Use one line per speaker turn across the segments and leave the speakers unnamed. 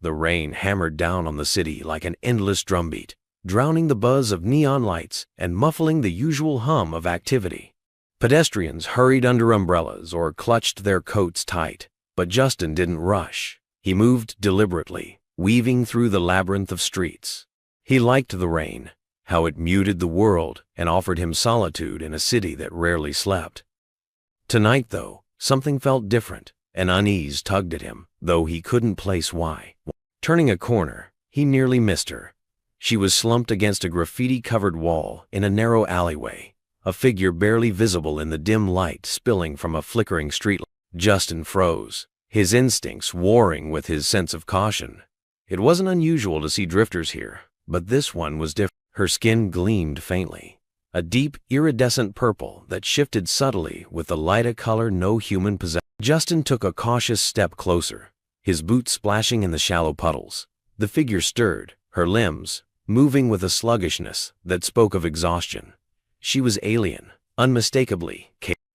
The rain hammered down on the city like an endless drumbeat, drowning the buzz of neon lights and muffling the usual hum of activity. Pedestrians hurried under umbrellas or clutched their coats tight, but Justin didn't rush. He moved deliberately, weaving through the labyrinth of streets. He liked the rain, how it muted the world and offered him solitude in a city that rarely slept. Tonight, though, something felt different. An unease tugged at him, though he couldn't place why. Turning a corner, he nearly missed her. She was slumped against a graffiti-covered wall in a narrow alleyway, a figure barely visible in the dim light spilling from a flickering street lamp. Justin froze, his instincts warring with his sense of caution. It wasn't unusual to see drifters here, but this one was different. Her skin gleamed faintly, a deep, iridescent purple that shifted subtly with the light of color no human possessed. Justin took a cautious step closer, his boots splashing in the shallow puddles. The figure stirred, her limbs moving with a sluggishness that spoke of exhaustion. She was alien, unmistakably.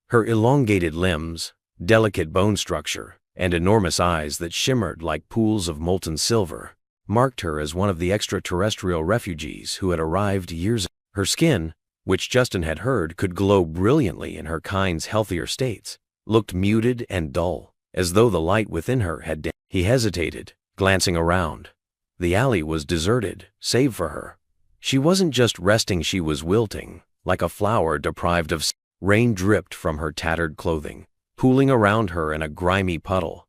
Her elongated limbs, delicate bone structure, and enormous eyes that shimmered like pools of molten silver marked her as one of the extraterrestrial refugees who had arrived years ago. Her skin, which Justin had heard could glow brilliantly in her kind's healthier states, looked muted and dull, as though the light within her had dimmed. He hesitated, glancing around. The alley was deserted, save for her. She wasn't just resting, she was wilting, like a flower deprived of sun. Rain dripped from her tattered clothing, pooling around her in a grimy puddle.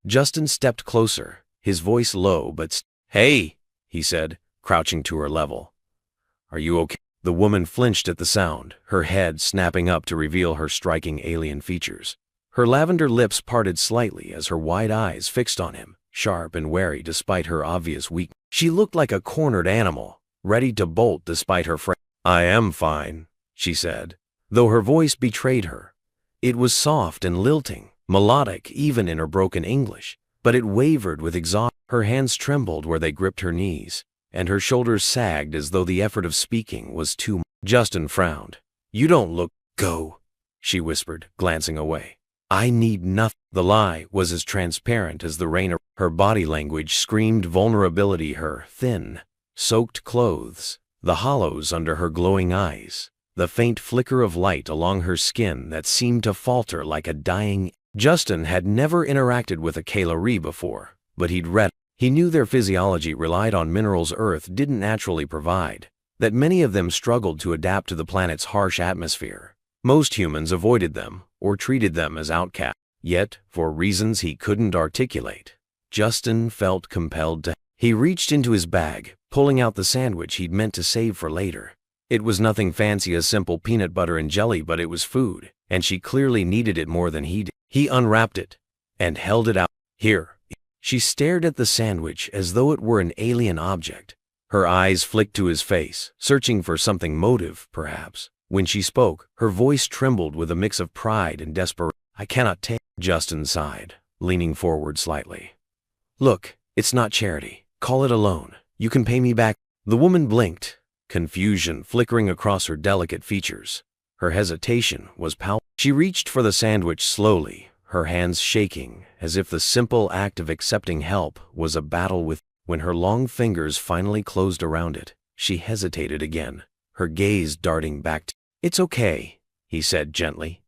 Justin stepped closer, his voice low but "Hey," he said, crouching to her level. "Are you okay?" The woman flinched at the sound, her head snapping up to reveal her striking alien features. Her lavender lips parted slightly as her wide eyes fixed on him, sharp and wary despite her obvious weakness. She looked like a cornered animal, ready to bolt despite her frailty. "I am fine," she said, though her voice betrayed her. It was soft and lilting, melodic even in her broken English, but it wavered with exhaustion. Her hands trembled where they gripped her knees, and her shoulders sagged as though the effort of speaking was too much. Justin frowned. "You don't look—" "Go," she whispered, glancing away. "I need nothing." The lie was as transparent as the rain. Her body language screamed vulnerability, her thin, soaked clothes, the hollows under her glowing eyes, the faint flicker of light along her skin that seemed to falter like a dying. Justin had never interacted with a Kalari before, but he'd read. He knew their physiology relied on minerals Earth didn't naturally provide, that many of them struggled to adapt to the planet's harsh atmosphere. Most humans avoided them or treated them as outcasts. Yet, for reasons he couldn't articulate, Justin felt compelled to. He reached into his bag, pulling out the sandwich he'd meant to save for later. It was nothing fancy, a simple peanut butter and jelly, but it was food, and she clearly needed it more than he did. He unwrapped it and held it out. "Here." She stared at the sandwich as though it were an alien object. Her eyes flicked to his face, searching for something motive, perhaps. When she spoke, her voice trembled with a mix of pride and desperation. "I cannot take." Justin sighed, leaning forward slightly. "Look, it's not charity. Call it a loan. You can pay me back." The woman blinked, confusion flickering across her delicate features. Her hesitation was palpable. She reached for the sandwich slowly, her hands shaking as if the simple act of accepting help was a battle with. When her long fingers finally closed around it, she hesitated again, her gaze darting back to. "It's okay," he said gently.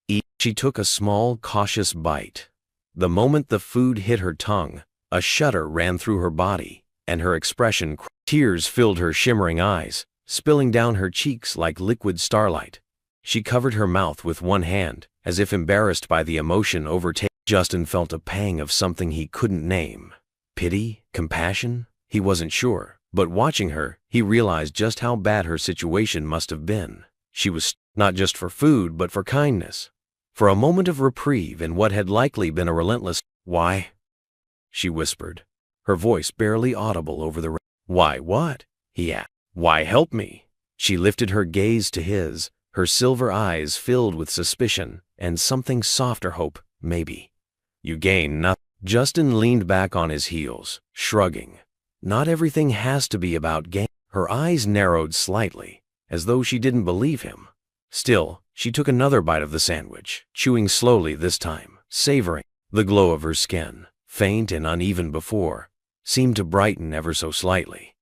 "Eat." She took a small, cautious bite. The moment the food hit her tongue, a shudder ran through her body, and her expression. Tears filled her shimmering eyes, spilling down her cheeks like liquid starlight. She covered her mouth with one hand, as if embarrassed by the emotion overtaking. Justin felt a pang of something he couldn't name. Pity? Compassion? He wasn't sure, but watching her, he realized just how bad her situation must have been. She was not just for food, but for kindness. For a moment of reprieve in what had likely been a relentless. "Why?" she whispered, her voice barely audible over the rain. "Why what?" he asked. "Why help me?" She lifted her gaze to his, her silver eyes filled with suspicion and something softer hope, maybe. "You gain nothing." Justin leaned back on his heels, shrugging. "Not everything has to be about gain." Her eyes narrowed slightly, as though she didn't believe him. Still, she took another bite of the sandwich, chewing slowly this time, savoring the glow of her skin, faint and uneven before, seemed to brighten ever so slightly.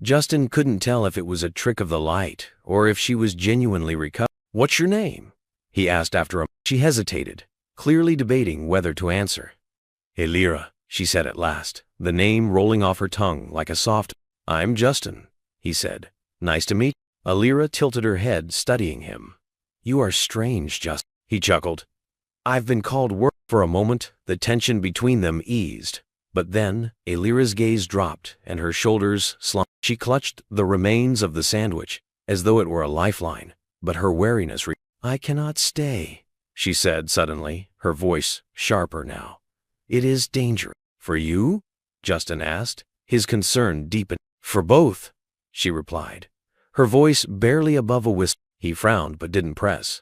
Justin couldn't tell if it was a trick of the light or if she was genuinely recovering. "What's your name?" he asked after a. She hesitated, clearly debating whether to answer. "Elira," she said at last, the name rolling off her tongue like a soft. "I'm Justin," he said. "Nice to meet you." Elira tilted her head, studying him. "You are strange, Justin," he chuckled. "I've been called work." For a moment, the tension between them eased, but then Elira's gaze dropped and her shoulders slumped. She clutched the remains of the sandwich as though it were a lifeline, but her wariness. "I cannot stay," she said suddenly, her voice sharper now. "It is dangerous." "For you?" Justin asked, his concern deepened. "For both," she replied, her voice barely above a whisper. He frowned but didn't press.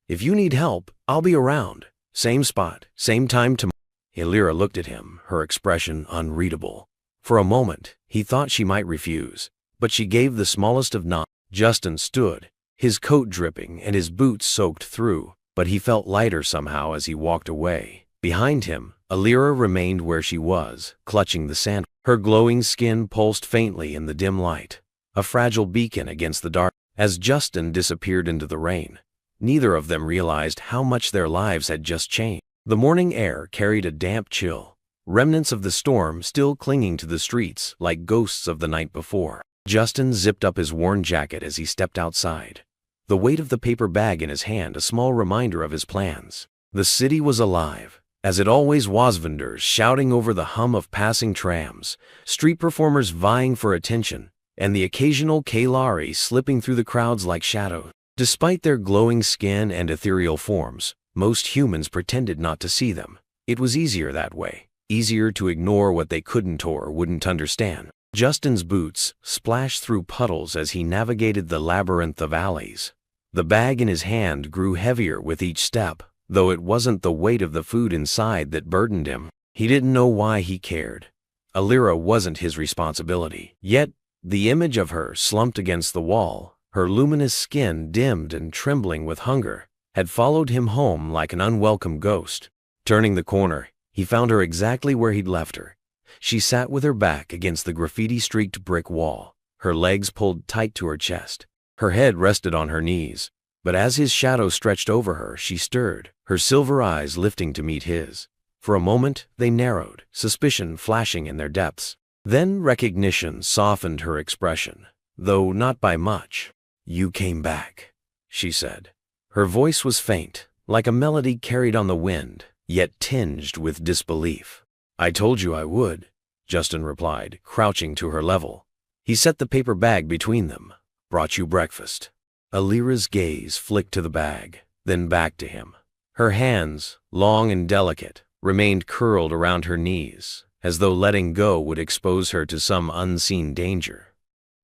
"If you need help, I'll be around. Same spot, same time tomorrow." Elira looked at him, her expression unreadable. For a moment, he thought she might refuse, but she gave the smallest of nods. Justin stood, his coat dripping and his boots soaked through, but he felt lighter somehow as he walked away. Behind him, Elira remained where she was, clutching the sand. Her glowing skin pulsed faintly in the dim light, a fragile beacon against the dark. As Justin disappeared into the rain, neither of them realized how much their lives had just changed. The morning air carried a damp chill, remnants of the storm still clinging to the streets like ghosts of the night before. Justin zipped up his worn jacket as he stepped outside, the weight of the paper bag in his hand a small reminder of his plans. The city was alive, as it always was, vendors shouting over the hum of passing trams, street performers vying for attention, and the occasional Kalari slipping through the crowds like shadows. Despite their glowing skin and ethereal forms, most humans pretended not to see them. It was easier that way, easier to ignore what they couldn't or wouldn't understand. Justin's boots splashed through puddles as he navigated the labyrinth of alleys. The bag in his hand grew heavier with each step, though it wasn't the weight of the food inside that burdened him. He didn't know why he cared. Elira wasn't his responsibility. Yet, the image of her slumped against the wall, her luminous skin dimmed and trembling with hunger, had followed him home like an unwelcome ghost. Turning the corner, he found her exactly where he'd left her. She sat with her back against the graffiti-streaked brick wall, her legs pulled tight to her chest. Her head rested on her knees, but as his shadow stretched over her, she stirred, her silver eyes lifting to meet his. For a moment, they narrowed, suspicion flashing in their depths. Then recognition softened her expression, though not by much. "You came back," she said. Her voice was faint, like a melody carried on the wind, yet tinged with disbelief. "I told you I would," Justin replied, crouching to her level. He set the paper bag between them. "Brought you breakfast." Elira's gaze flicked to the bag, then back to him. Her hands, long and delicate, remained curled around her knees, as though letting go would expose her to some unseen danger.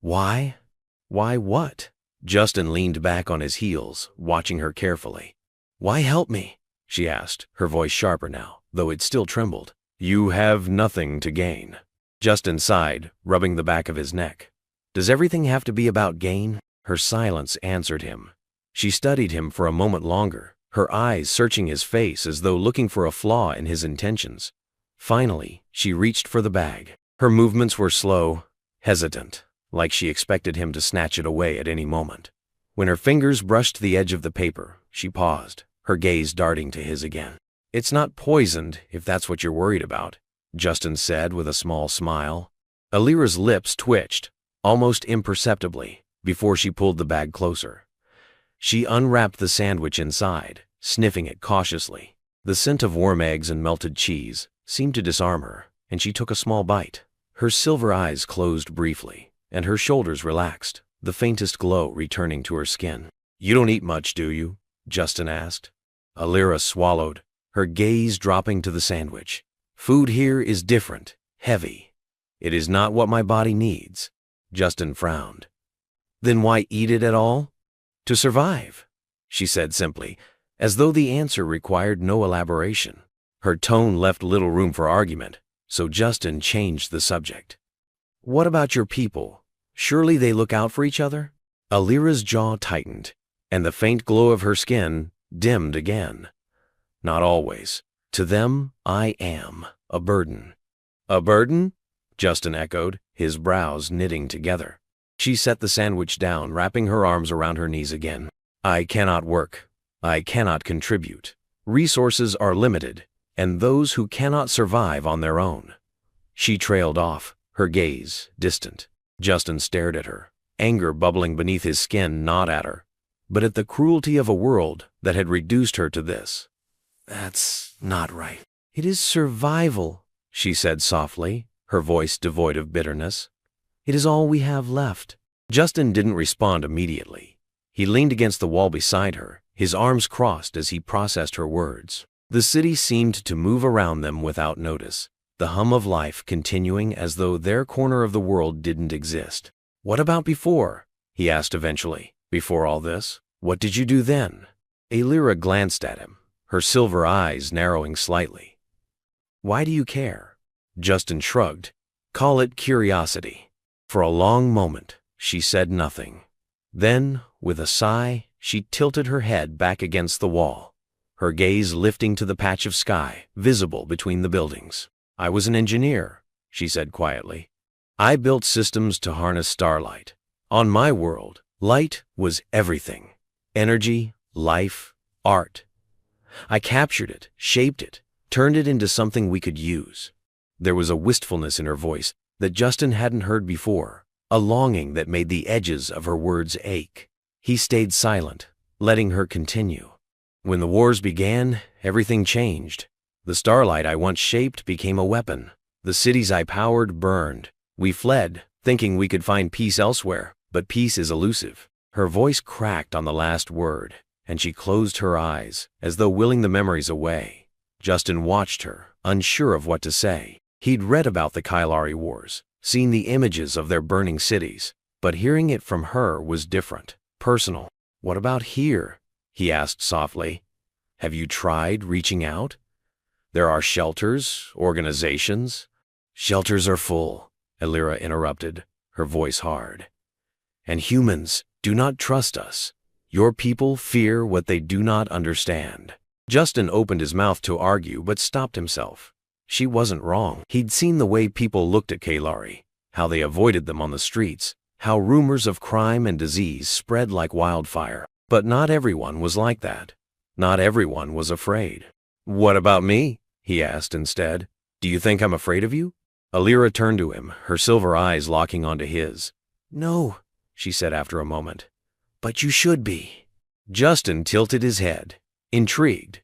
"Why? Why what?" Justin leaned back on his heels, watching her carefully. "Why help me?" she asked, her voice sharper now, though it still trembled. "You have nothing to gain." Justin sighed, rubbing the back of his neck. "Does everything have to be about gain?" Her silence answered him. She studied him for a moment longer, her eyes searching his face as though looking for a flaw in his intentions. Finally, she reached for the bag. Her movements were slow, hesitant, like she expected him to snatch it away at any moment. When her fingers brushed the edge of the paper, she paused, her gaze darting to his again. "It's not poisoned, if that's what you're worried about," Justin said with a small smile. Elira's lips twitched, almost imperceptibly, before she pulled the bag closer. She unwrapped the sandwich inside, sniffing it cautiously. The scent of warm eggs and melted cheese seemed to disarm her, and she took a small bite. Her silver eyes closed briefly, and her shoulders relaxed, the faintest glow returning to her skin. "You don't eat much, do you?" Justin asked. Elira swallowed, her gaze dropping to the sandwich. "Food here is different, heavy. It is not what my body needs." Justin frowned. "Then why eat it at all?" "To survive," she said simply, as though the answer required no elaboration. Her tone left little room for argument, so Justin changed the subject. "What about your people? Surely they look out for each other?" Elira's jaw tightened, and the faint glow of her skin dimmed again. "Not always. To them, I am a burden." "A burden?" Justin echoed, his brows knitting together. She set the sandwich down, wrapping her arms around her knees again. I cannot work. I cannot contribute. Resources are limited, and those who cannot survive on their own. She trailed off, her gaze distant. Justin stared at her, anger bubbling beneath his skin, not at her, but at the cruelty of a world that had reduced her to this. That's not right. It is survival, she said softly, her voice devoid of bitterness. It is all we have left. Justin didn't respond immediately. He leaned against the wall beside her, his arms crossed as he processed her words. The city seemed to move around them without notice, the hum of life continuing as though their corner of the world didn't exist. What about before? He asked eventually. Before all this? What did you do then? Alira glanced at him, her silver eyes narrowing slightly. Why do you care? Justin shrugged. Call it curiosity. For a long moment, she said nothing. Then, with a sigh, she tilted her head back against the wall, her gaze lifting to the patch of sky visible between the buildings. I was an engineer, she said quietly. I built systems to harness starlight. On my world, light was everything. Energy, life, art. I captured it, shaped it, turned it into something we could use. There was a wistfulness in her voice that Justin hadn't heard before, a longing that made the edges of her words ache. He stayed silent, letting her continue. When the wars began, everything changed. The starlight I once shaped became a weapon. The cities I powered burned. We fled, thinking we could find peace elsewhere, but peace is elusive. Her voice cracked on the last word, and she closed her eyes, as though willing the memories away. Justin watched her, unsure of what to say. He'd read about the Kylari Wars, seen the images of their burning cities, but hearing it from her was different, personal. What about here? He asked softly. Have you tried reaching out? There are shelters, organizations. Shelters are full, Alira interrupted, her voice hard. And humans do not trust us. Your people fear what they do not understand. Justin opened his mouth to argue but stopped himself. She wasn't wrong. He'd seen the way people looked at Kylari, how they avoided them on the streets, how rumors of crime and disease spread like wildfire. But not everyone was like that. Not everyone was afraid. What about me? He asked instead. Do you think I'm afraid of you? Alira turned to him, her silver eyes locking onto his. No, she said after a moment. But you should be. Justin tilted his head, intrigued.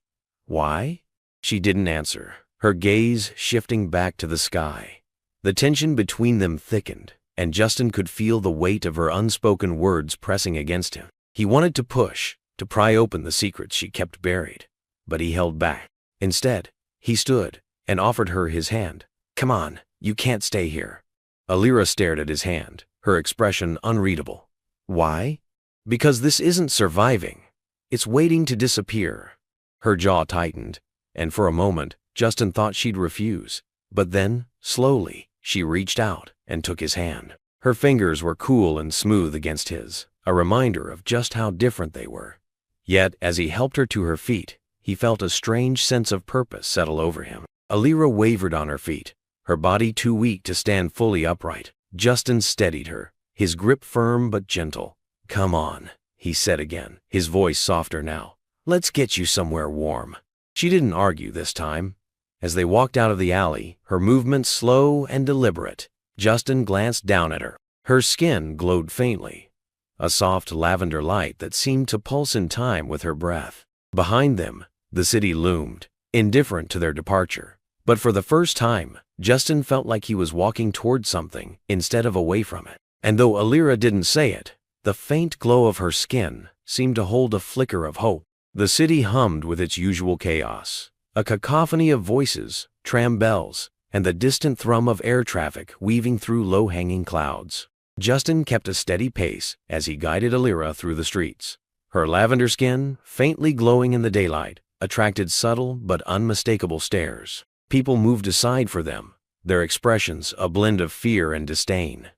Why? She didn't answer, her gaze shifting back to the sky. The tension between them thickened, and Justin could feel the weight of her unspoken words pressing against him. He wanted to push, to pry open the secrets she kept buried, but he held back. Instead, he stood and offered her his hand. Come on, you can't stay here. Alira stared at his hand, her expression unreadable. Why? Because this isn't surviving. It's waiting to disappear. Her jaw tightened, and for a moment, Justin thought she'd refuse. But then, slowly, she reached out and took his hand. Her fingers were cool and smooth against his, a reminder of just how different they were. Yet, as he helped her to her feet, he felt a strange sense of purpose settle over him. Alira wavered on her feet, her body too weak to stand fully upright. Justin steadied her, his grip firm but gentle. Come on, he said again, his voice softer now. Let's get you somewhere warm. She didn't argue this time. As they walked out of the alley, her movements slow and deliberate, Justin glanced down at her. Her skin glowed faintly, a soft lavender light that seemed to pulse in time with her breath. Behind them, the city loomed, indifferent to their departure. But for the first time, Justin felt like he was walking toward something instead of away from it. And though Alira didn't say it, the faint glow of her skin seemed to hold a flicker of hope. The city hummed with its usual chaos, a cacophony of voices, tram bells, and the distant thrum of air traffic weaving through low-hanging clouds. Justin kept a steady pace as he guided Alira through the streets. Her lavender skin, faintly glowing in the daylight, attracted subtle but unmistakable stares. People moved aside for them, their expressions a blend of fear and disdain.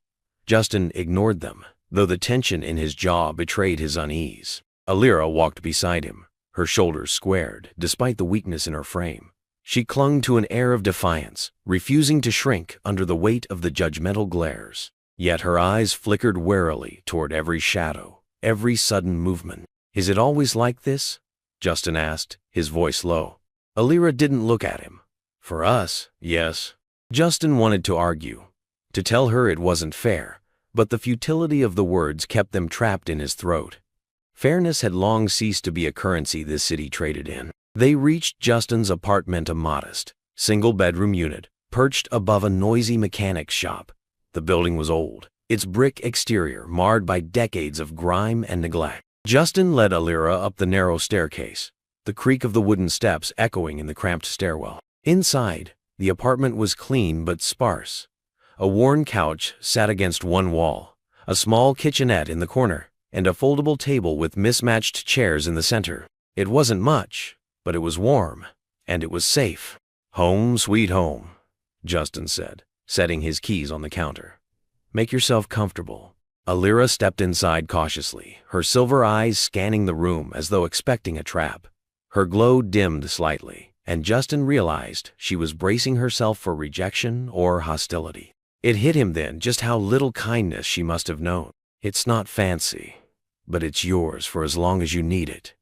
Justin ignored them, though the tension in his jaw betrayed his unease. Alira walked beside him, her shoulders squared, despite the weakness in her frame. She clung to an air of defiance, refusing to shrink under the weight of the judgmental glares. Yet her eyes flickered warily toward every shadow, every sudden movement. "Is it always like this?" Justin asked, his voice low. Alira didn't look at him. "For us, yes." Justin wanted to argue, to tell her it wasn't fair, but the futility of the words kept them trapped in his throat. Fairness had long ceased to be a currency this city traded in. They reached Justin's apartment, a modest, single-bedroom unit, perched above a noisy mechanics shop. The building was old, its brick exterior marred by decades of grime and neglect. Justin led Alira up the narrow staircase, the creak of the wooden steps echoing in the cramped stairwell. Inside, the apartment was clean but sparse. A worn couch sat against one wall, a small kitchenette in the corner, and a foldable table with mismatched chairs in the center. It wasn't much, but it was warm, and it was safe. "Home, sweet home," Justin said, setting his keys on the counter. "Make yourself comfortable." Alira stepped inside cautiously, her silver eyes scanning the room as though expecting a trap. Her glow dimmed slightly, and Justin realized she was bracing herself for rejection or hostility. It hit him then just how little kindness she must have known. "It's not fancy, but it's yours for as long as you need it,"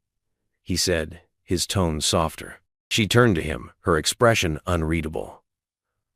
he said, his tone softer. She turned to him, her expression unreadable.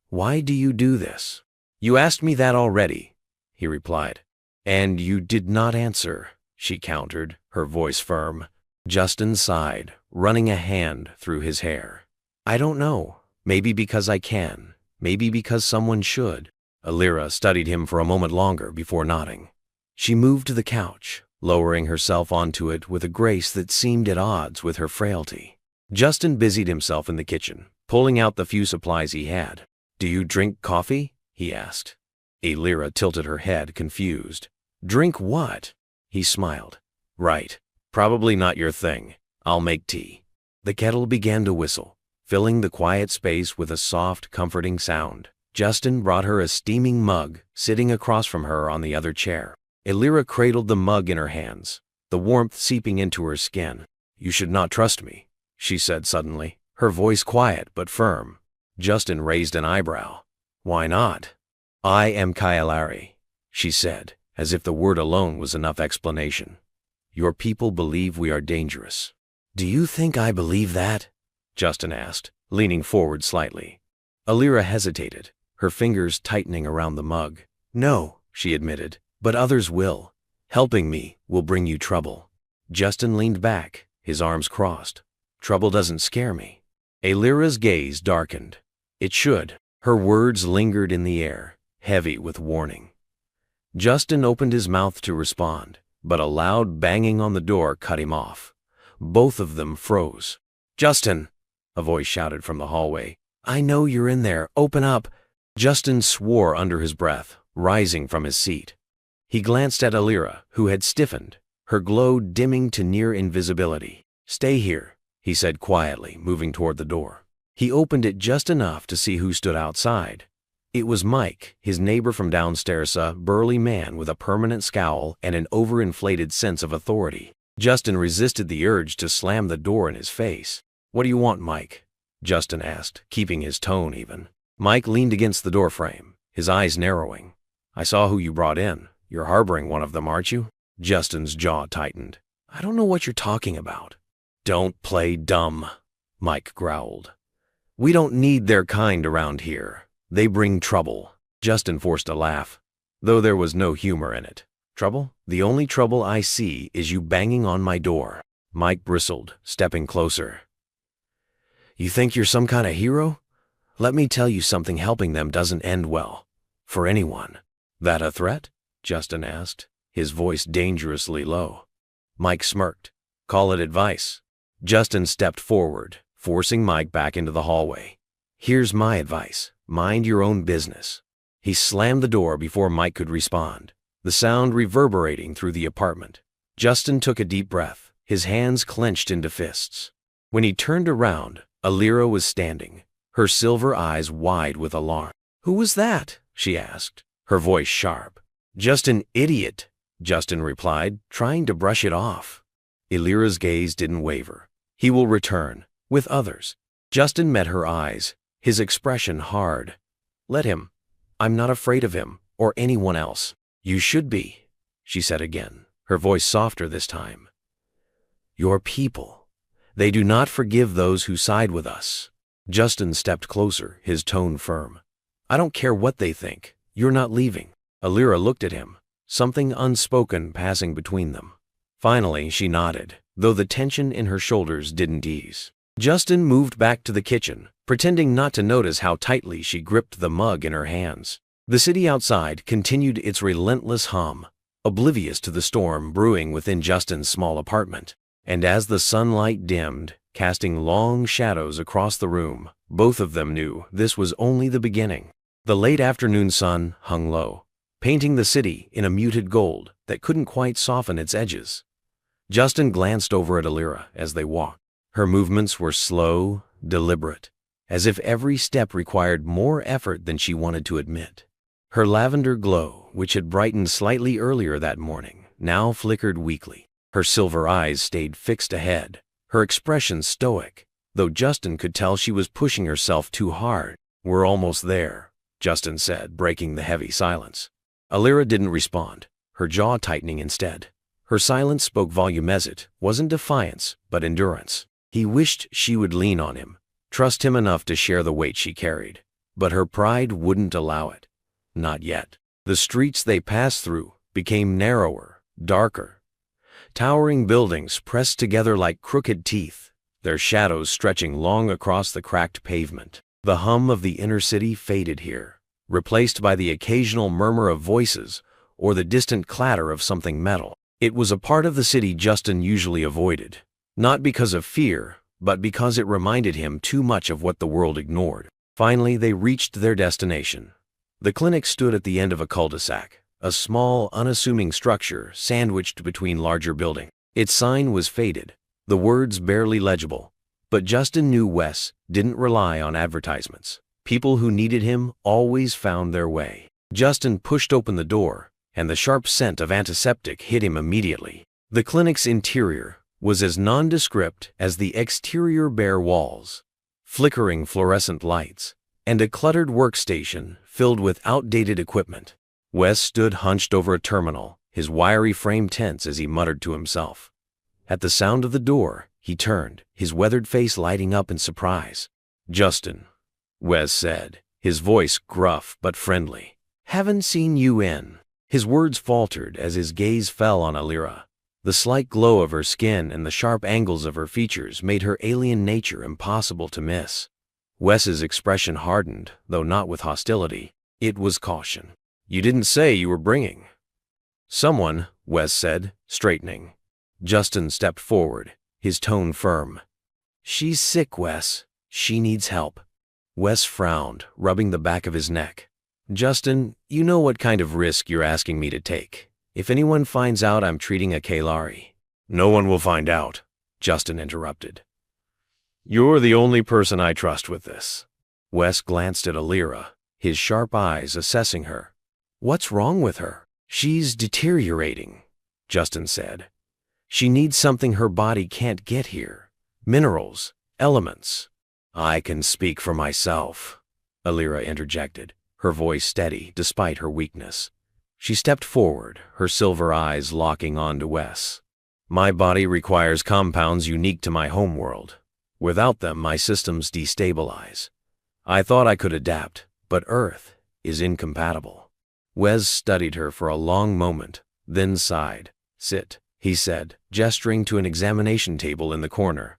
"Why do you do this?" "You asked me that already," he replied. "And you did not answer," she countered, her voice firm. Justin sighed, running a hand through his hair. "I don't know. Maybe because I can. Maybe because someone should." Alira studied him for a moment longer before nodding. She moved to the couch, lowering herself onto it with a grace that seemed at odds with her frailty. Justin busied himself in the kitchen, pulling out the few supplies he had. "Do you drink coffee?" he asked. Alira tilted her head, confused. "Drink what?" He smiled. "Right. Probably not your thing. I'll make tea." The kettle began to whistle, filling the quiet space with a soft, comforting sound. Justin brought her a steaming mug, sitting across from her on the other chair. Alira cradled the mug in her hands, the warmth seeping into her skin. "You should not trust me," she said suddenly, her voice quiet but firm. Justin raised an eyebrow. "Why not?" "I am Kailari," she said, as if the word alone was enough explanation. "Your people believe we are dangerous." "Do you think I believe that?" Justin asked, leaning forward slightly. Alira hesitated, her fingers tightening around the mug. "No," she admitted, "but others will. Helping me will bring you trouble." Justin leaned back, his arms crossed. "Trouble doesn't scare me." Alira's gaze darkened. "It should." Her words lingered in the air, heavy with warning. Justin opened his mouth to respond, but a loud banging on the door cut him off. Both of them froze. "Justin!" a voice shouted from the hallway. "I know you're in there. Open up." Justin swore under his breath, rising from his seat. He glanced at Alira, who had stiffened, her glow dimming to near invisibility. "Stay here," he said quietly, moving toward the door. He opened it just enough to see who stood outside. It was Mike, his neighbor from downstairs, a burly man with a permanent scowl and an overinflated sense of authority. Justin resisted the urge to slam the door in his face. "What do you want, Mike?" Justin asked, keeping his tone even. Mike leaned against the doorframe, his eyes narrowing. "I saw who you brought in. You're harboring one of them, aren't you?" Justin's jaw tightened. "I don't know what you're talking about." "Don't play dumb," Mike growled. "We don't need their kind around here. They bring trouble." Justin forced a laugh, though there was no humor in it. "Trouble? The only trouble I see is you banging on my door." Mike bristled, stepping closer. "You think you're some kind of hero? Let me tell you something, helping them doesn't end well. For anyone." "That a threat?" Justin asked, his voice dangerously low. Mike smirked. "Call it advice." Justin stepped forward, forcing Mike back into the hallway. "Here's my advice. Mind your own business." He slammed the door before Mike could respond, the sound reverberating through the apartment. Justin took a deep breath, his hands clenched into fists. When he turned around, Alira was standing, her silver eyes wide with alarm. "Who was that?" she asked, her voice sharp. "Just an idiot," Justin replied, trying to brush it off. Alira's gaze didn't waver. "He will return, with others." Justin met her eyes, his expression hard. Let him. I'm not afraid of him, or anyone else. You should be, she said again, her voice softer this time. Your people. They do not forgive those who side with us. Justin stepped closer, his tone firm. I don't care what they think. You're not leaving. Alira looked at him, something unspoken passing between them. Finally, she nodded, though the tension in her shoulders didn't ease. Justin moved back to the kitchen, pretending not to notice how tightly she gripped the mug in her hands. The city outside continued its relentless hum, oblivious to the storm brewing within Justin's small apartment. And as the sunlight dimmed, casting long shadows across the room, both of them knew this was only the beginning. The late afternoon sun hung low, painting the city in a muted gold that couldn't quite soften its edges. Justin glanced over at Alira as they walked. Her movements were slow, deliberate, as if every step required more effort than she wanted to admit. Her lavender glow, which had brightened slightly earlier that morning, now flickered weakly. Her silver eyes stayed fixed ahead, her expression stoic, though Justin could tell she was pushing herself too hard. We're almost there, Justin said, breaking the heavy silence. Alira didn't respond, her jaw tightening instead. Her silence spoke volume as it wasn't defiance, but endurance. He wished she would lean on him, trust him enough to share the weight she carried. But her pride wouldn't allow it. Not yet. The streets they passed through became narrower, darker. Towering buildings pressed together like crooked teeth, their shadows stretching long across the cracked pavement. The hum of the inner city faded here, replaced by the occasional murmur of voices or the distant clatter of something metal. It was a part of the city Justin usually avoided, not because of fear, but because it reminded him too much of what the world ignored. Finally, they reached their destination. The clinic stood at the end of a cul-de-sac, a small, unassuming structure sandwiched between larger buildings. Its sign was faded, the words barely legible, but Justin knew Wes didn't rely on advertisements. People who needed him always found their way. Justin pushed open the door, and the sharp scent of antiseptic hit him immediately. The clinic's interior was as nondescript as the exterior bare walls, flickering fluorescent lights, and a cluttered workstation filled with outdated equipment. Wes stood hunched over a terminal, his wiry frame tense as he muttered to himself. At the sound of the door, he turned, his weathered face lighting up in surprise. Justin, Wes said, his voice gruff but friendly. Haven't seen you in. His words faltered as his gaze fell on Alira. The slight glow of her skin and the sharp angles of her features made her alien nature impossible to miss. Wes's expression hardened, though not with hostility. It was caution. You didn't say you were bringing someone, Wes said, straightening. Justin stepped forward, his tone firm. She's sick, Wes. She needs help. Wes frowned, rubbing the back of his neck. Justin, you know what kind of risk you're asking me to take. If anyone finds out I'm treating a Kalari. No one will find out, Justin interrupted. You're the only person I trust with this. Wes glanced at Alira, his sharp eyes assessing her. What's wrong with her? She's deteriorating, Justin said. She needs something her body can't get here. Minerals, elements. I can speak for myself, Alira interjected, her voice steady despite her weakness. She stepped forward, her silver eyes locking onto Wes. My body requires compounds unique to my homeworld. Without them, my systems destabilize. I thought I could adapt, but Earth is incompatible. Wes studied her for a long moment, then sighed. Sit, he said, gesturing to an examination table in the corner.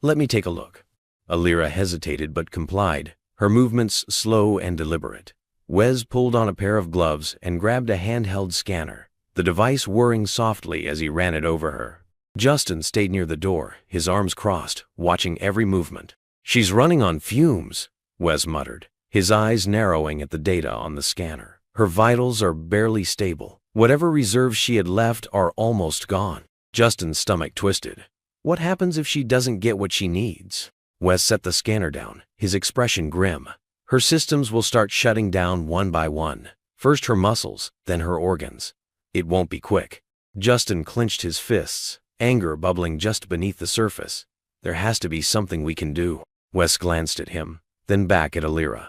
Let me take a look. Alira hesitated but complied, her movements slow and deliberate. Wes pulled on a pair of gloves and grabbed a handheld scanner, the device whirring softly as he ran it over her. Justin stayed near the door, his arms crossed, watching every movement. She's running on fumes, Wes muttered, his eyes narrowing at the data on the scanner. Her vitals are barely stable. Whatever reserves she had left are almost gone. Justin's stomach twisted. What happens if she doesn't get what she needs? Wes set the scanner down, his expression grim. Her systems will start shutting down one by one. First her muscles, then her organs. It won't be quick. Justin clenched his fists, anger bubbling just beneath the surface. There has to be something we can do. Wes glanced at him, then back at Alira.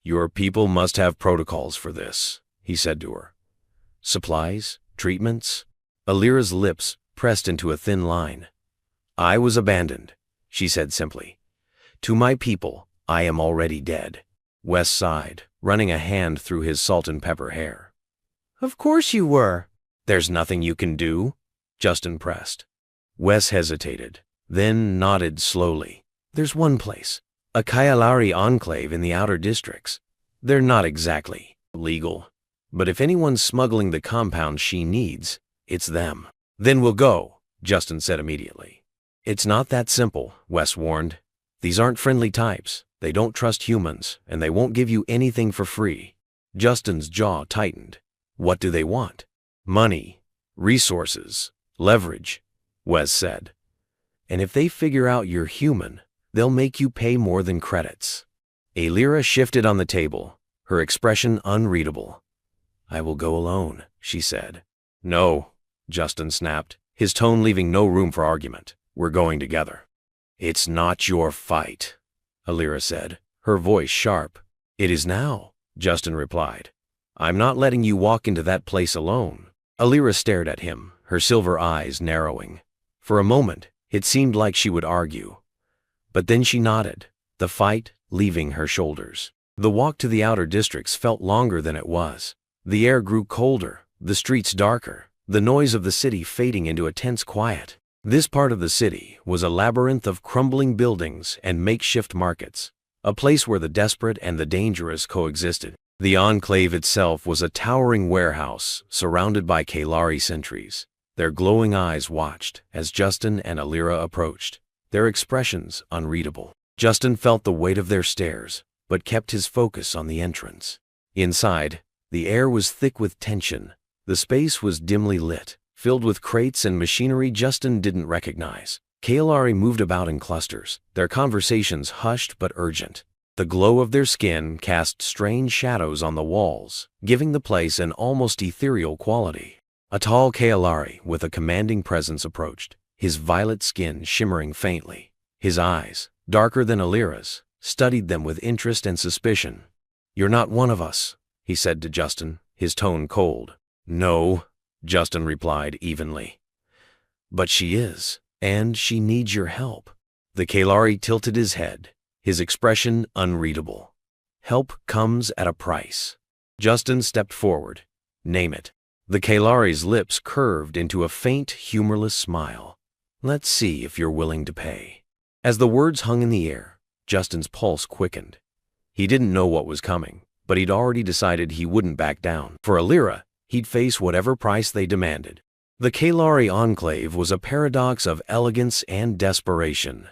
Your people must have protocols for this, he said to her. Supplies? Treatments? Alira's lips pressed into a thin line. I was abandoned, she said simply. To my people, I am already dead. Wes sighed, running a hand through his salt and pepper hair. Of course you were. There's nothing you can do, Justin pressed. Wes hesitated, then nodded slowly. There's one place, a Kyalari enclave in the outer districts. They're not exactly legal, but if anyone's smuggling the compound she needs, it's them. Then we'll go, Justin said immediately. It's not that simple, Wes warned. These aren't friendly types. They don't trust humans, and they won't give you anything for free. Justin's jaw tightened. What do they want? Money, resources, leverage, Wes said. And if they figure out you're human, they'll make you pay more than credits. Alira shifted on the table, her expression unreadable. I will go alone, she said. No, Justin snapped, his tone leaving no room for argument. We're going together. It's not your fight, Alira said, her voice sharp. It is now, Justin replied. I'm not letting you walk into that place alone. Alira stared at him, her silver eyes narrowing. For a moment, it seemed like she would argue. But then she nodded, the fight leaving her shoulders. The walk to the outer districts felt longer than it was. The air grew colder, the streets darker, the noise of the city fading into a tense quiet. This part of the city was a labyrinth of crumbling buildings and makeshift markets, a place where the desperate and the dangerous coexisted. The enclave itself was a towering warehouse surrounded by Kalari sentries. Their glowing eyes watched as Justin and Alira approached, their expressions unreadable. Justin felt the weight of their stares, but kept his focus on the entrance. Inside, the air was thick with tension. The space was dimly lit, filled with crates and machinery Justin didn't recognize. Kalari moved about in clusters, their conversations hushed but urgent. The glow of their skin cast strange shadows on the walls, giving the place an almost ethereal quality. A tall Kalari with a commanding presence approached, his violet skin shimmering faintly. His eyes, darker than Alira's, studied them with interest and suspicion. You're not one of us, he said to Justin, his tone cold. No, Justin replied evenly. But she is, and she needs your help. The Kalari tilted his head, his expression unreadable. Help comes at a price. Justin stepped forward. Name it. The Kalari's lips curved into a faint, humorless smile. Let's see if you're willing to pay. As the words hung in the air, Justin's pulse quickened. He didn't know what was coming, but he'd already decided he wouldn't back down. For Alira, he'd face whatever price they demanded. The Kalari enclave was a paradox of elegance and desperation.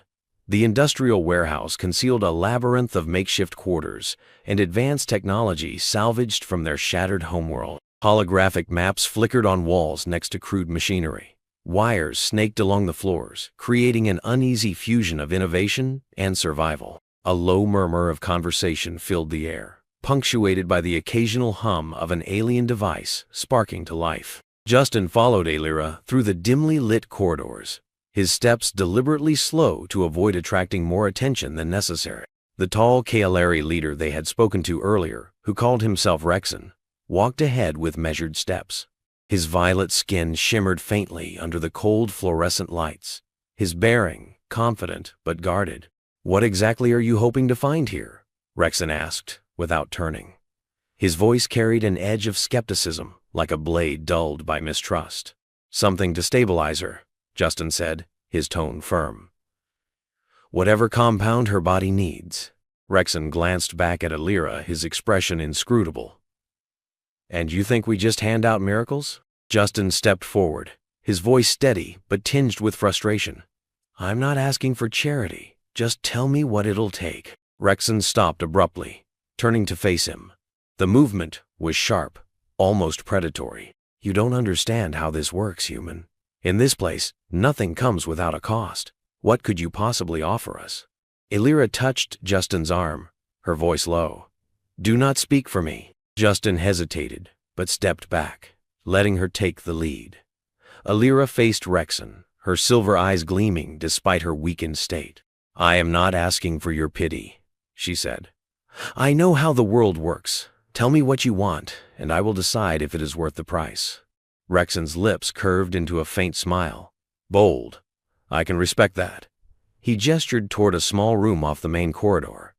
The industrial warehouse concealed a labyrinth of makeshift quarters and advanced technology salvaged from their shattered homeworld. Holographic maps flickered on walls next to crude machinery. Wires snaked along the floors, creating an uneasy fusion of innovation and survival. A low murmur of conversation filled the air, punctuated by the occasional hum of an alien device sparking to life. Justin followed Alira through the dimly lit corridors, his steps deliberately slow to avoid attracting more attention than necessary. The tall Kalari leader they had spoken to earlier, who called himself Rexon, walked ahead with measured steps. His violet skin shimmered faintly under the cold fluorescent lights, his bearing confident but guarded. What exactly are you hoping to find here? Rexon asked, without turning. His voice carried an edge of skepticism, like a blade dulled by mistrust. Something to stabilize her, Justin said, his tone firm. Whatever compound her body needs. Rexon glanced back at Alira, his expression inscrutable. And you think we just hand out miracles? Justin stepped forward, his voice steady but tinged with frustration. I'm not asking for charity. Just tell me what it'll take. Rexon stopped abruptly, turning to face him. The movement was sharp, almost predatory. You don't understand how this works, human. In this place, nothing comes without a cost. What could you possibly offer us? Alira touched Justin's arm, her voice low. Do not speak for me. Justin hesitated, but stepped back, letting her take the lead. Alira faced Rexon, her silver eyes gleaming despite her weakened state. I am not asking for your pity, she said. I know how the world works. Tell me what you want, and I will decide if it is worth the price. Rexon's lips curved into a faint smile. Bold. I can respect that. He gestured toward a small room off the main corridor.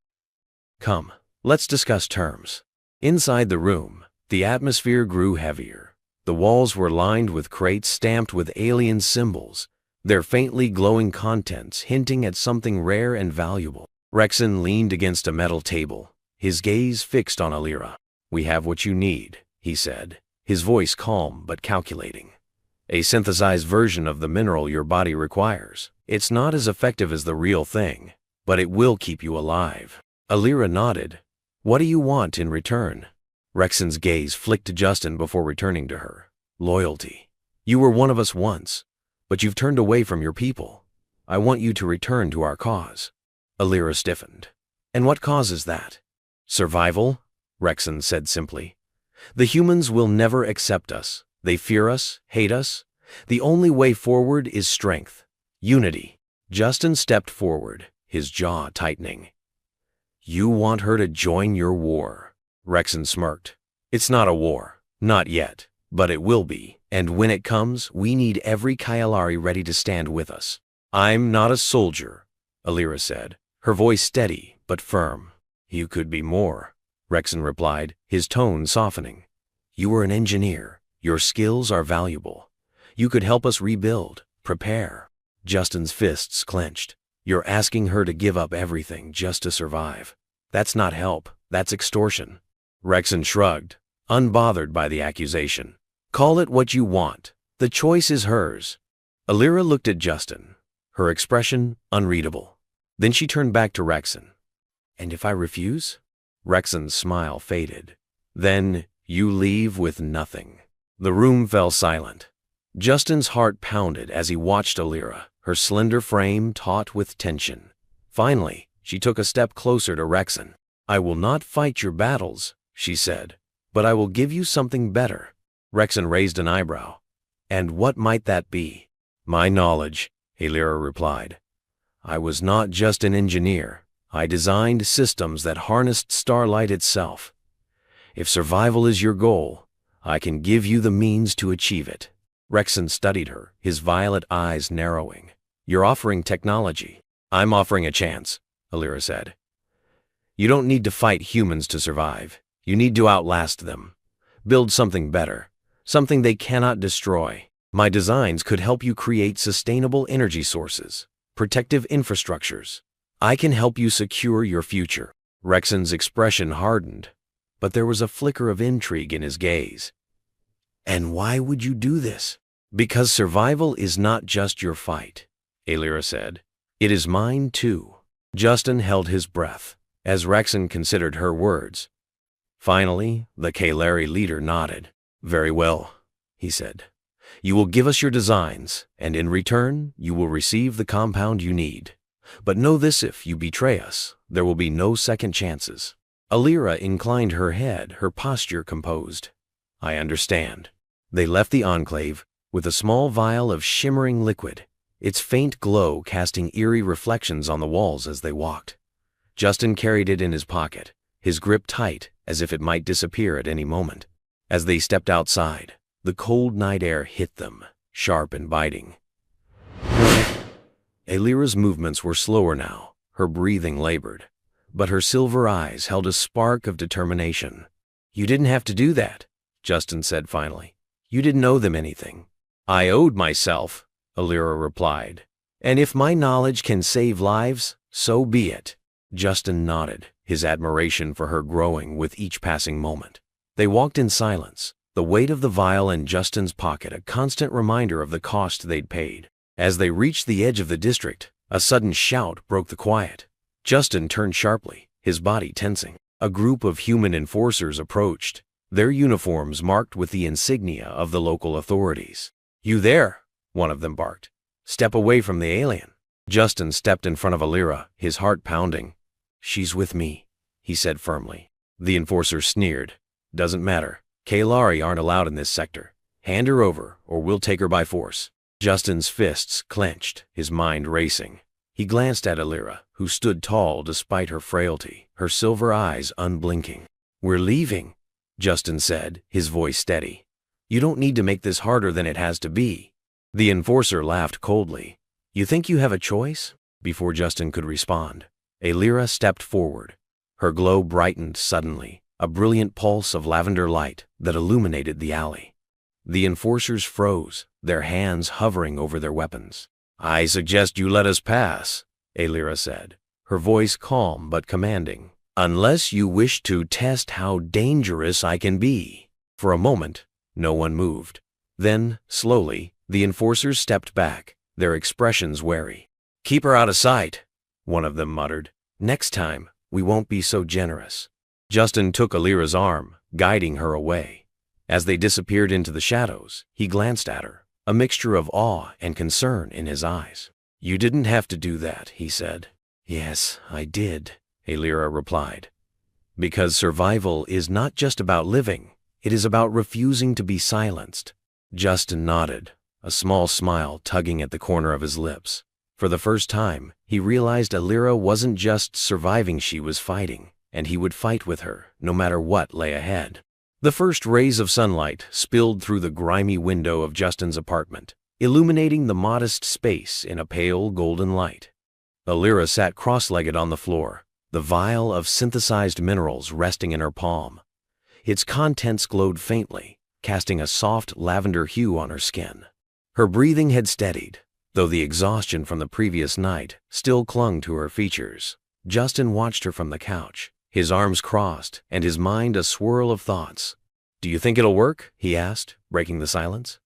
Come, let's discuss terms. Inside the room, the atmosphere grew heavier. The walls were lined with crates stamped with alien symbols, their faintly glowing contents hinting at something rare and valuable. Rexon leaned against a metal table, his gaze fixed on Alira. We have what you need, he said, his voice calm but calculating. A synthesized version of the mineral your body requires. It's not as effective as the real thing, but it will keep you alive. Alira nodded. What do you want in return? Rexon's gaze flicked to Justin before returning to her. Loyalty. You were one of us once, but you've turned away from your people. I want you to return to our cause. Alira stiffened. And what cause is that? Survival, Rexon said simply. The humans will never accept us. They fear us, hate us. The only way forward is strength, unity. Justin stepped forward, his jaw tightening. You want her to join your war, Rexon smirked. It's not a war, not yet, but it will be, and when it comes, we need every Kailari ready to stand with us. I'm not a soldier, Alira said, her voice steady but firm. You could be more, Rexon replied, his tone softening. You are an engineer. Your skills are valuable. You could help us rebuild, prepare. Justin's fists clenched. You're asking her to give up everything just to survive. That's not help, that's extortion. Rexon shrugged, unbothered by the accusation. Call it what you want. The choice is hers. Alira looked at Justin, her expression unreadable. Then she turned back to Rexon. And if I refuse? Rexon's smile faded. Then you leave with nothing. The room fell silent. Justin's heart pounded as he watched Alira, her slender frame taut with tension. Finally, she took a step closer to Rexon. I will not fight your battles, she said, but I will give you something better. Rexon raised an eyebrow. And what might that be? My knowledge, Alira replied. I was not just an engineer. I designed systems that harnessed starlight itself. If survival is your goal, I can give you the means to achieve it. Rexon studied her, his violet eyes narrowing. You're offering technology. I'm offering a chance, Alira said. You don't need to fight humans to survive. You need to outlast them. Build something better, something they cannot destroy. My designs could help you create sustainable energy sources, protective infrastructures. I can help you secure your future. Rexon's expression hardened, but there was a flicker of intrigue in his gaze. And why would you do this? Because survival is not just your fight, Alira said. It is mine too. Justin held his breath as Rexon considered her words. Finally, the Kailari leader nodded. Very well, he said. You will give us your designs, and in return, you will receive the compound you need. But know this, if you betray us, there will be no second chances. Alira inclined her head, her posture composed. I understand. They left the enclave with a small vial of shimmering liquid, its faint glow casting eerie reflections on the walls as they walked. Justin carried it in his pocket, his grip tight as if it might disappear at any moment. As they stepped outside, the cold night air hit them, sharp and biting. Alira's movements were slower now, her breathing labored, but her silver eyes held a spark of determination. You didn't have to do that, Justin said finally. You didn't owe them anything. I owed myself, Alira replied. And if my knowledge can save lives, so be it. Justin nodded, his admiration for her growing with each passing moment. They walked in silence, the weight of the vial in Justin's pocket a constant reminder of the cost they'd paid. As they reached the edge of the district, a sudden shout broke the quiet. Justin turned sharply, his body tensing. A group of human enforcers approached, their uniforms marked with the insignia of the local authorities. You there, one of them barked. Step away from the alien. Justin stepped in front of Alira, his heart pounding. She's with me, he said firmly. The enforcer sneered. Doesn't matter. Kailari aren't allowed in this sector. Hand her over, or we'll take her by force. Justin's fists clenched, his mind racing. He glanced at Alira, who stood tall despite her frailty, her silver eyes unblinking. "We're leaving," Justin said, his voice steady. "You don't need to make this harder than it has to be." The enforcer laughed coldly. "You think you have a choice?" Before Justin could respond, Alira stepped forward. Her glow brightened suddenly, a brilliant pulse of lavender light that illuminated the alley. The enforcers froze, their hands hovering over their weapons. "I suggest you let us pass," Alira said, her voice calm but commanding, "unless you wish to test how dangerous I can be." For a moment, no one moved. Then, slowly, the enforcers stepped back, their expressions wary. "Keep her out of sight," one of them muttered. "Next time, we won't be so generous." Justin took Alira's arm, guiding her away. As they disappeared into the shadows, he glanced at her, a mixture of awe and concern in his eyes. "You didn't have to do that," he said. "Yes, I did," Alira replied. "Because survival is not just about living, it is about refusing to be silenced." Justin nodded, a small smile tugging at the corner of his lips. For the first time, he realized Alira wasn't just surviving, she was fighting, and he would fight with her, no matter what lay ahead. The first rays of sunlight spilled through the grimy window of Justin's apartment, illuminating the modest space in a pale golden light. Alira sat cross-legged on the floor, the vial of synthesized minerals resting in her palm. Its contents glowed faintly, casting a soft lavender hue on her skin. Her breathing had steadied, though the exhaustion from the previous night still clung to her features. Justin watched her from the couch, his arms crossed and his mind a swirl of thoughts. "Do you think it'll work?" he asked, breaking the silence.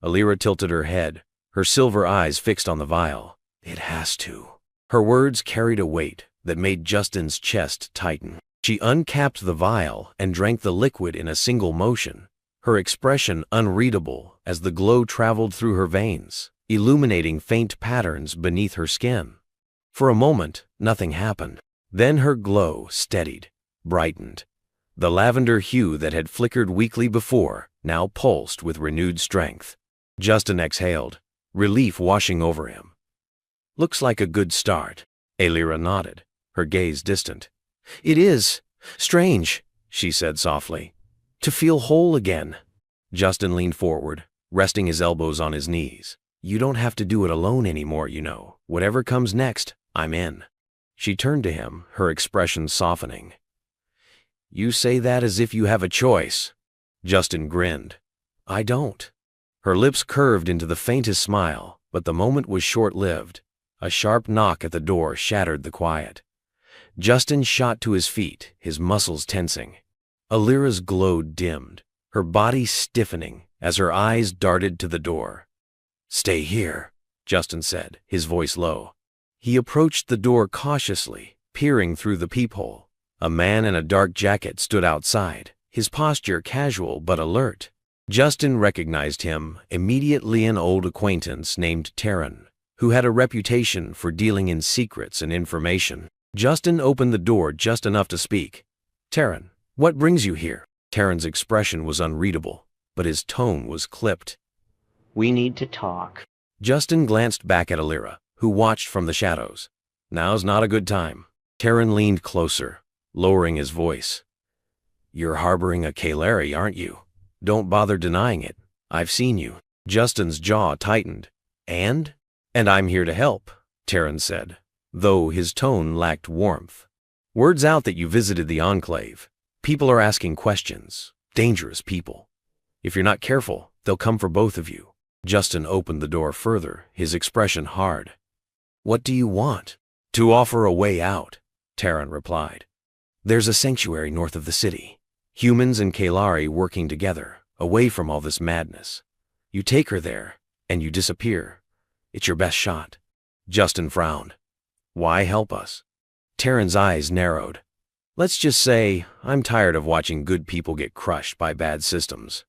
Alira tilted her head, her silver eyes fixed on the vial. "It has to." Her words carried a weight that made Justin's chest tighten. She uncapped the vial and drank the liquid in a single motion, her expression unreadable as the glow traveled through her veins, illuminating faint patterns beneath her skin. For a moment, nothing happened. Then her glow steadied, brightened. The lavender hue that had flickered weakly before now pulsed with renewed strength. Justin exhaled, relief washing over him. "Looks like a good start." Alira nodded, her gaze distant. "It is strange," she said softly, "to feel whole again." Justin leaned forward, resting his elbows on his knees. "You don't have to do it alone anymore, you know. Whatever comes next, I'm in." She turned to him, her expression softening. "You say that as if you have a choice." Justin grinned. "I don't." Her lips curved into the faintest smile, but the moment was short-lived. A sharp knock at the door shattered the quiet. Justin shot to his feet, his muscles tensing. Alira's glow dimmed, her body stiffening as her eyes darted to the door. "Stay here," Justin said, his voice low. He approached the door cautiously, peering through the peephole. A man in a dark jacket stood outside, his posture casual but alert. Justin recognized him, immediately an old acquaintance named Taryn, who had a reputation for dealing in secrets and information. Justin opened the door just enough to speak. "Taryn, what brings you here?" Taryn's expression was unreadable, but his tone was clipped.
"We need to talk."
Justin glanced back at Alira, who watched from the shadows. "Now's not a good time." Taryn leaned closer, lowering his voice. "You're harboring a Kaleri, aren't you? Don't bother denying it. I've seen you." Justin's jaw tightened. And I'm here to help," Taryn said, though his tone lacked warmth. "Word's out that you visited the Enclave. People are asking questions. Dangerous people. If you're not careful, they'll come for both of you." Justin opened the door further, his expression hard. "What do you want?" "To offer a way out," Taryn replied. "There's a sanctuary north of the city. Humans and Kaleri working together, away from all this madness. You take her there, and you disappear. It's your best shot." Justin frowned. "Why help us?" Taryn's eyes narrowed. "Let's just say I'm tired of watching good people get crushed by bad systems.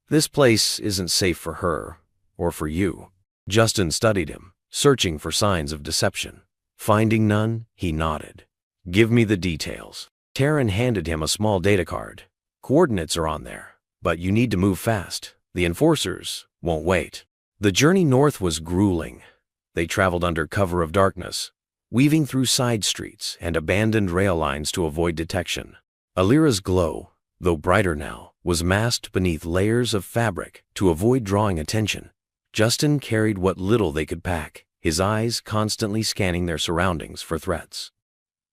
This place isn't safe for her, or for you." Justin studied him, searching for signs of deception. Finding none, he nodded. "Give me the details." Taryn handed him a small data card. "Coordinates are on there, but you need to move fast. The enforcers won't wait." The journey north was grueling. They traveled under cover of darkness, weaving through side streets and abandoned rail lines to avoid detection. Alira's glow, though brighter now, was masked beneath layers of fabric to avoid drawing attention. Justin carried what little they could pack, his eyes constantly scanning their surroundings for threats.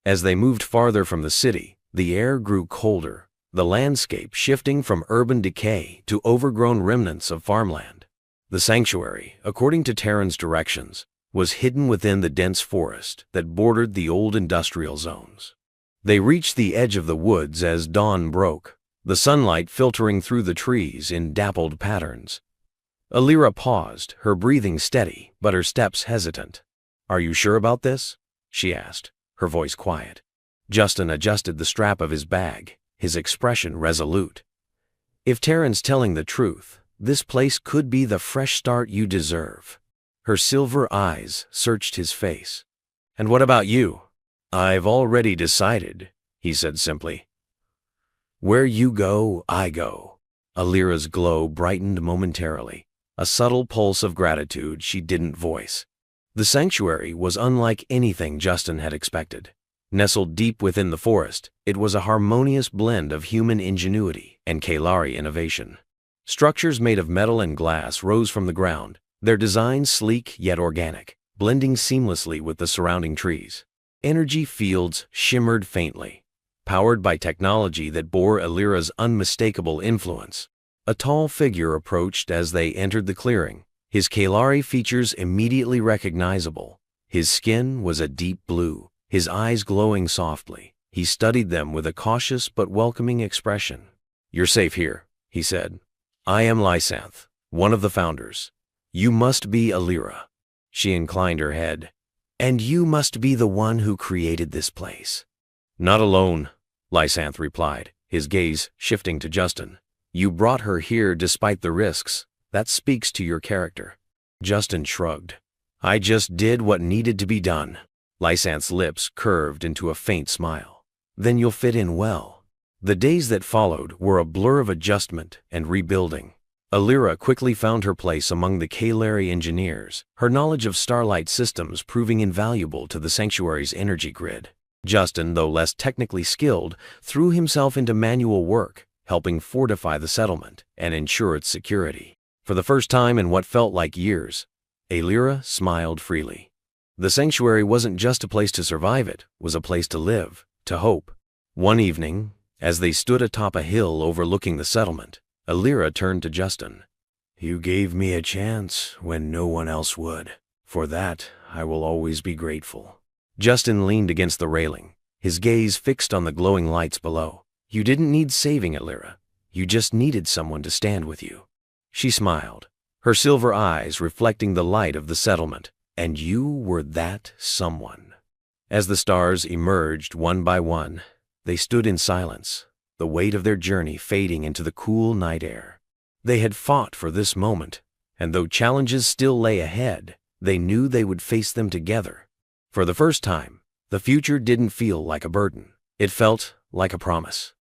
As they moved farther from the city, the air grew colder, the landscape shifting from urban decay to overgrown remnants of farmland. The sanctuary, according to Terran's directions, was hidden within the dense forest that bordered the old industrial zones. They reached the edge of the woods as dawn broke, the sunlight filtering through the trees in dappled patterns. Alira paused, her breathing steady, but her steps hesitant. "Are you sure about this?" she asked, her voice quiet. Justin adjusted the strap of his bag, his expression resolute. "If Terran's telling the truth, this place could be the fresh start you deserve." Her silver eyes searched his face. "And what about you?" "I've already decided," he said simply. "Where you go, I go." Alira's glow brightened momentarily, a subtle pulse of gratitude she didn't voice. The sanctuary was unlike anything Justin had expected. Nestled deep within the forest, it was a harmonious blend of human ingenuity and Kalari innovation. Structures made of metal and glass rose from the ground, their design sleek yet organic, blending seamlessly with the surrounding trees. Energy fields shimmered faintly, powered by technology that bore Alira's unmistakable influence. A tall figure approached as they entered the clearing, his Kalari features immediately recognizable. His skin was a deep blue, his eyes glowing softly. He studied them with a cautious but welcoming expression. "You're safe here," he said. "I am Lysanth, one of the founders. You must be Alira." She inclined her head. "And you must be the one who created this place." "Not alone," Lysanth replied, his gaze shifting to Justin. "You brought her here despite the risks. That speaks to your character." Justin shrugged. "I just did what needed to be done." Lysanth's lips curved into a faint smile. "Then you'll fit in well." The days that followed were a blur of adjustment and rebuilding. Alira quickly found her place among the Kalari engineers, her knowledge of starlight systems proving invaluable to the sanctuary's energy grid. Justin, though less technically skilled, threw himself into manual work, helping fortify the settlement and ensure its security. For the first time in what felt like years, Alira smiled freely. The sanctuary wasn't just a place to survive, it was a place to live, to hope. One evening, as they stood atop a hill overlooking the settlement, Alira turned to Justin. "You gave me a chance when no one else would. For that, I will always be grateful." Justin leaned against the railing, his gaze fixed on the glowing lights below. "You didn't need saving, Alira. You just needed someone to stand with you." She smiled, her silver eyes reflecting the light of the settlement. "And you were that someone." As the stars emerged one by one, they stood in silence, the weight of their journey fading into the cool night air. They had fought for this moment, and though challenges still lay ahead, they knew they would face them together. For the first time, the future didn't feel like a burden. It felt like a promise.